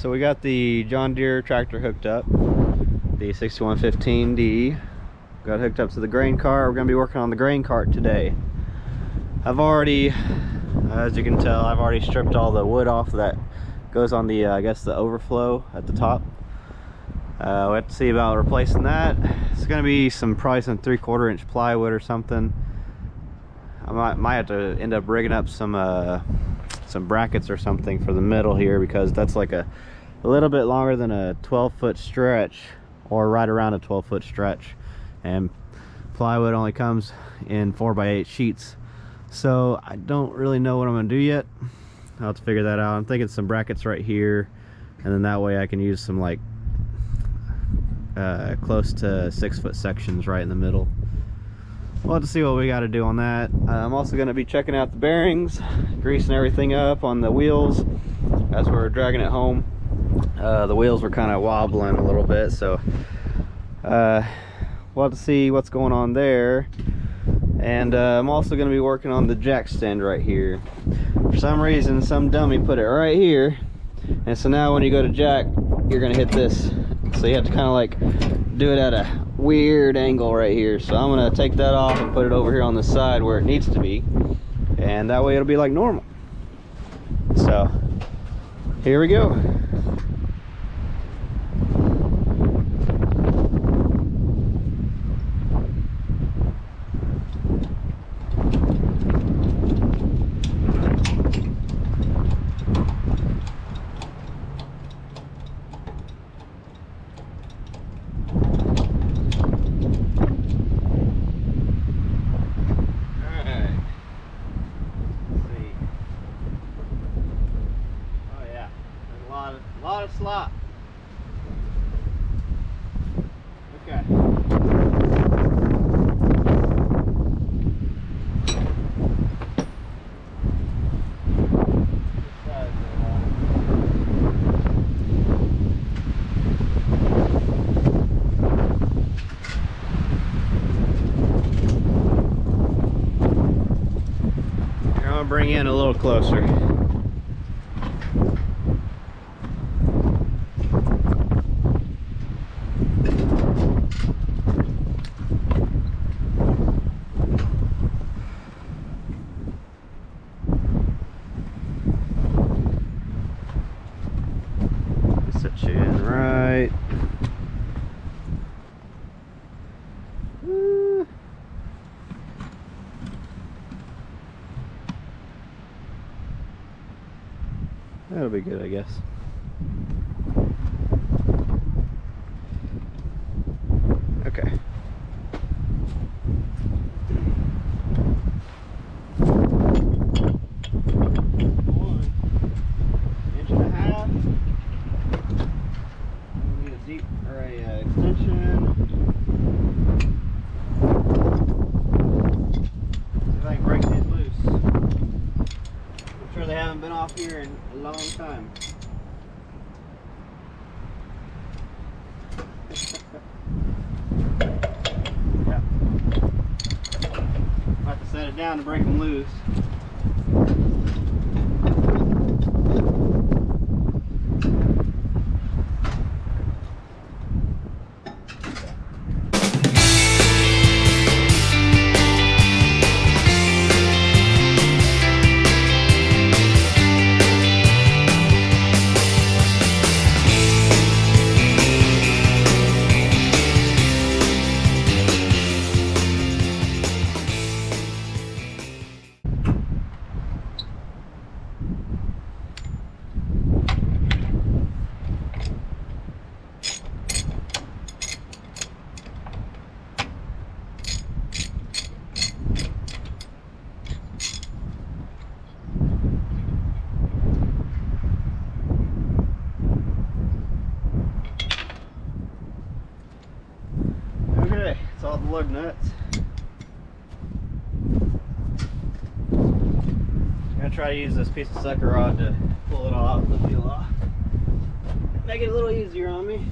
so we got the John Deere tractor hooked up, the 6115D. Got hooked up to the grain cart. We're going to be working on the grain cart today. I've already, as you can tell, I've already stripped all the wood off that goes on the, I guess, the overflow at the top. We have to see about replacing that. It's going to be probably some 3/4 inch plywood or something. I might have to end up rigging up some brackets or something for the middle here, because that's like a little bit longer than a 12-foot stretch, or right around a 12-foot stretch, and plywood only comes in 4x8 sheets. So I don't really know what I'm gonna do yet. I'll have to figure that out. I'm thinking some brackets right here, and then that way I can use some like close to 6-foot sections right in the middle. We'll have to see what we got to do on that. I'm also going to be checking out the bearings, greasing everything up on the wheels as we're dragging it home. The wheels were kind of wobbling a little bit, so we'll have to see what's going on there. And I'm also going to be working on the jack stand right here. For some reason, some dummy put it right here, and so now when you go to jack, you're going to hit this. So you have to kind of like do it at a weird angle right here. So I'm gonna take that off and put it over here on the side where it needs to be, and that way it'll be like normal. So here we go. A lot of slop. Okay. Here, I'm gonna bring in a little closer. Set you in right. That'll be good, I guess. Okay. Extension. See if I can break these loose. I'm sure they haven't been off here in a long time. Yeah. I'll have to set it down to break them loose. It's all the lug nuts. I'm gonna try to use this piece of sucker rod to pull it off, the wheel off. Make it a little easier on me.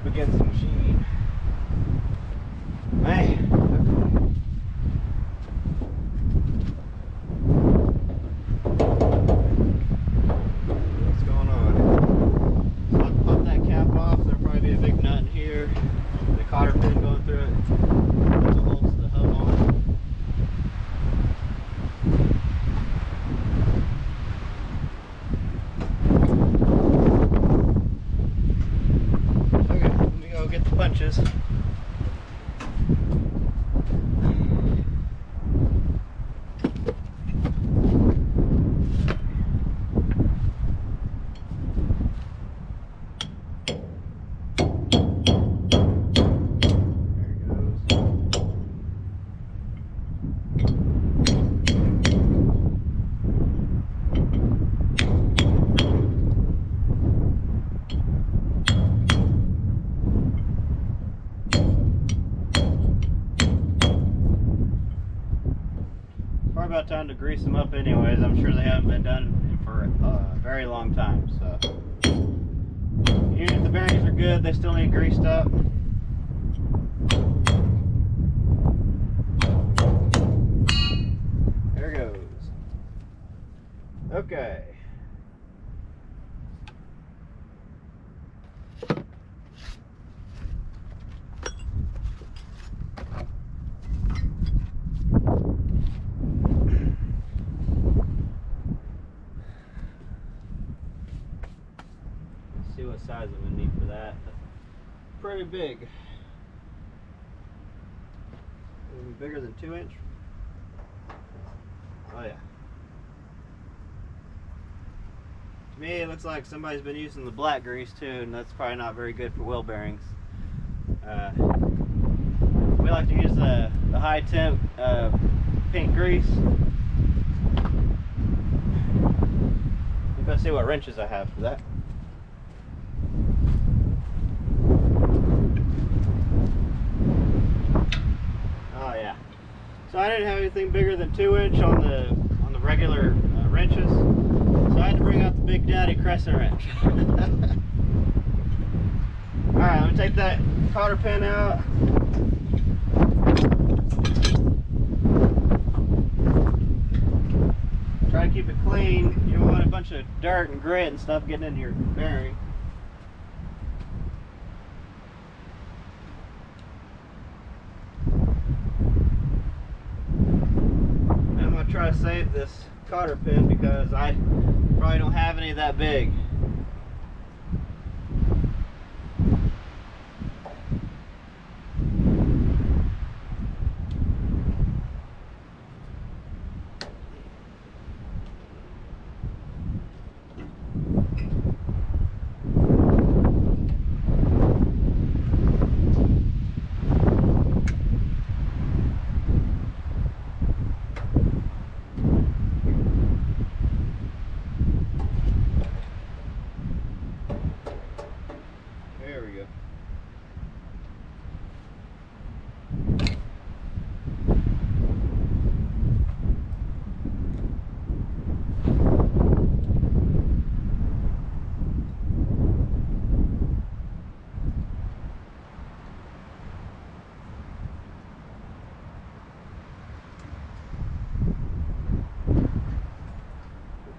up against the machine. Man. What's going on? So I'll pop that cap off. There'll probably be a big nut in here. The cotter pin going through it. Put the holes to the hub on. Okay, let me go get the punches. About time to grease them up anyways. I'm sure they haven't been done for a very long time, so even if the bearings are good, they still need greased up. There goes. Okay. See what size I'm gonna need for that. Pretty big. Bigger than 2-inch. Oh yeah. To me, it looks like somebody's been using the black grease too, and that's probably not very good for wheel bearings. We like to use the high temp pink grease. Let's see what wrenches I have for that. Oh yeah. So I didn't have anything bigger than 2-inch on the regular wrenches, so I had to bring out the Big Daddy crescent wrench. All right, let me take that cotter pin out. Try to keep it clean. You don't want a bunch of dirt and grit and stuff getting into your bearing. I'm going to try to save this cotter pin because I probably don't have any that big. There we go.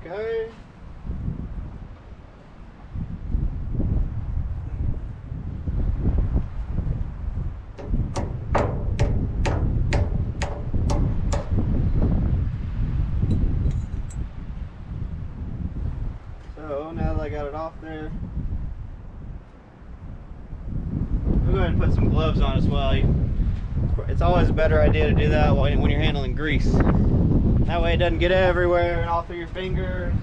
Okay. So now that I got it off there, I'll go ahead and put some gloves on as well. It's always a better idea to do that when you're handling grease. That way it doesn't get everywhere and all through your fingers.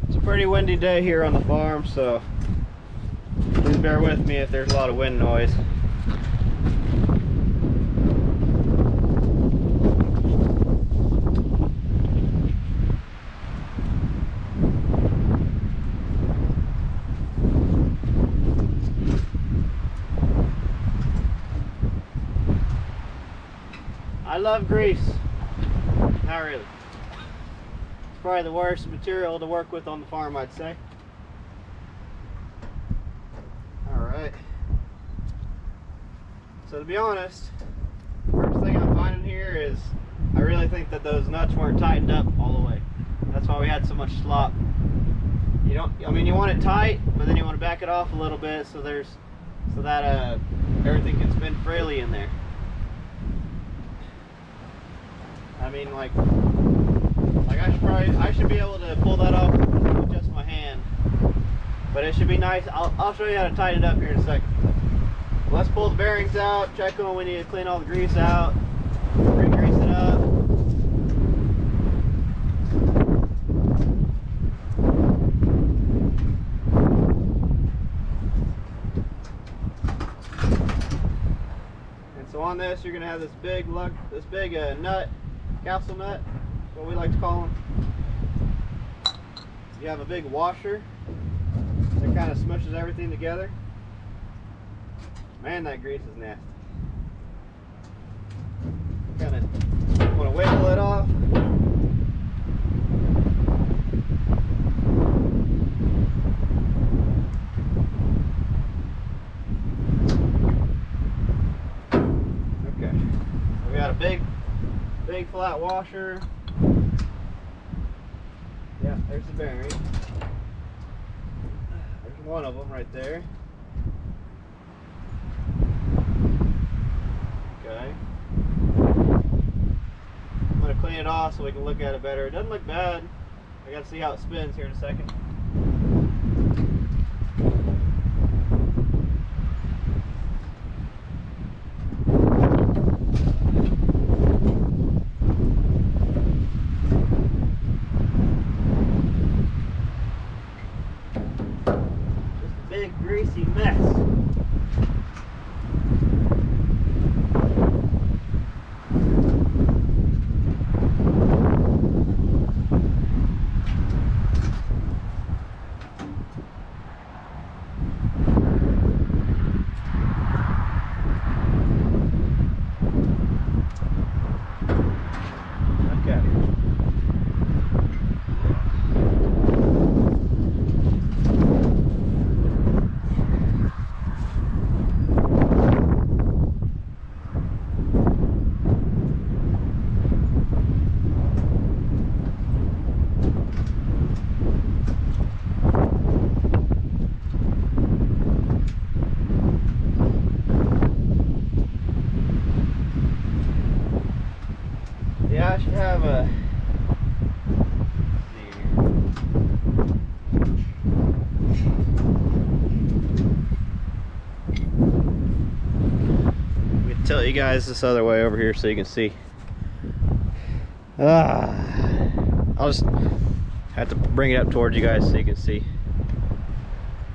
It's a pretty windy day here on the farm, so please bear with me if there's a lot of wind noise. I love grease. Not really. probably the worst material to work with on the farm, I'd say. Alright. So to be honest, first thing I'm finding here is I really think that those nuts weren't tightened up all the way. That's why we had so much slop. I mean, you want it tight, but then you want to back it off a little bit so that everything can spin freely in there. I mean, like I should be able to pull that off with just my hand, but it should be nice. I'll show you how to tighten it up here in a second. Let's pull the bearings out, check them. We need to clean all the grease out, re-grease it up. And so on this, you're gonna have this big nut, capsule nut, what we like to call them. You have a big washer that kind of smushes everything together. Man, that grease is nasty. Kind of want to wiggle it off. Okay, so we got a big flat washer. Yeah, there's the bearing. There's one of them right there. Okay. I'm going to clean it off so we can look at it better. It doesn't look bad. I got to see how it spins here in a second. Just a big greasy mess. Yeah, I should have a. Let me tilt you guys this other way over here so you can see. I'll just have to bring it up towards you guys so you can see.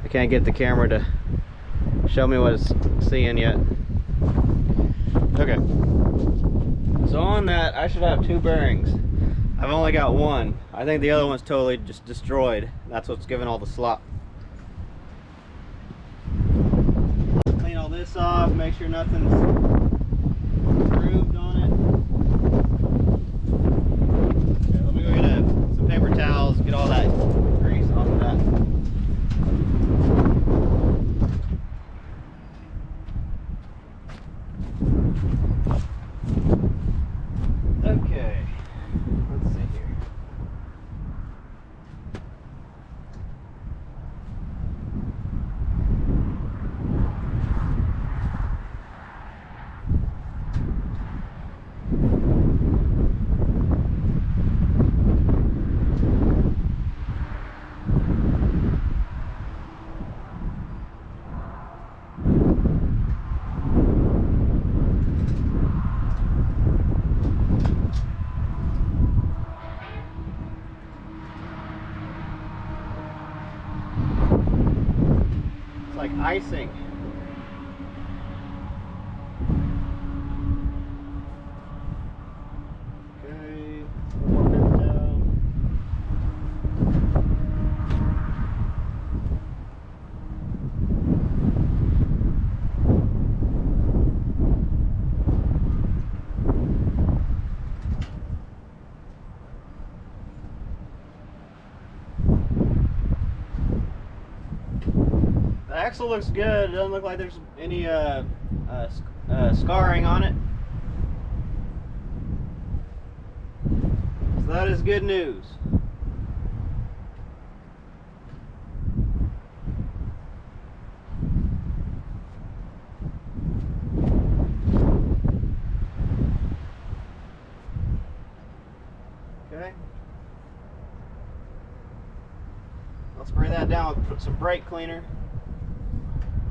I can't get the camera to show me what it's seeing yet. Okay. So on that, I should have two bearings. I've only got one. I think the other one's totally just destroyed. That's what's giving all the slop. Clean all this off, make sure nothing's grooved on it. Okay, let me go get some paper towels, get all that grease off of that. Okay, let's see here. Like icing. Okay, one more paper towel. Axle looks good. It doesn't look like there's any scarring on it. So that is good news. Okay. I'll spray that down with some brake cleaner.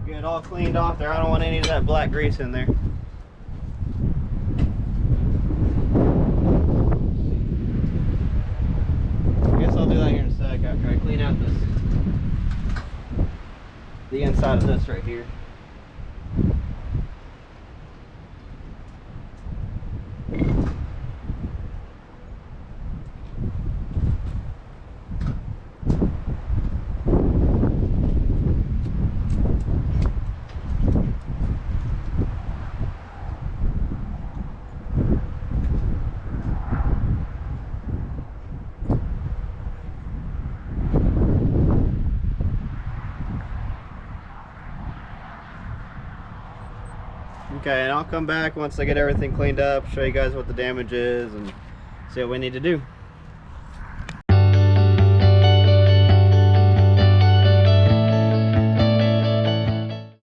Get it all cleaned off there. I don't want any of that black grease in there. I guess I'll do that here in a sec after I clean out the inside of this right here. Okay, and I'll come back once I get everything cleaned up, show you guys what the damage is, and see what we need to do.